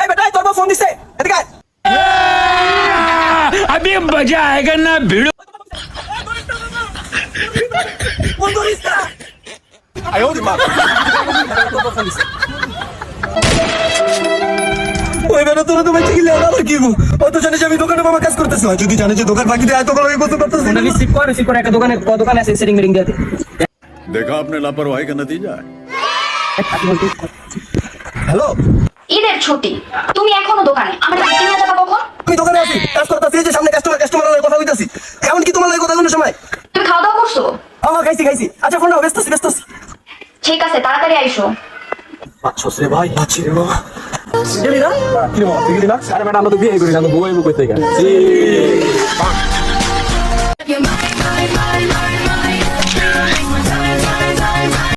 এই বেটা তোর ফোন দিছে এদিকে আয়। अभी मजा आएगा ना भिड़ो। ফোন করিস না আয়ো রে মা তোর ফোন দিছে ওই বেটা তোরা তো বাইতে গেলে আবার কি গো অত জানিস আমি দোকানে মামা কাজ করতেছ যদি জানিস যে দোকান বাকি দিয়ে এত করে এই বছর করতেছ ফোনটা রিসিভ করে একটা দোকানে আছে সেটিং মিটিং দিতে देखा आपने लापरवाही का नतीजा है। হ্যালো ঈদের ছুটি তুমি এখনো দোকানে আমরা মিটিং এ যাবা কখন? আমি দোকানে আছি কাজ করতেছি এই যে সামনে কাস্টমার কথা কইতাছি এমন কি তোমার লাগে কথা কোনো সময় তুমি খাওয়া দাওয়া করছো? খাইছি আচ্ছা ফোনটা ব্যস্ত আছি ঠিক আছে তাড়াতাড়ি আইসো। পাঁচশো রে ভাই পাচ্ছি রে বাবা গেলি না কি রে বাবা তুই গেলি না আরে ম্যাডাম আমরা তো বিয়ে করে গেল বউ কইতে গেল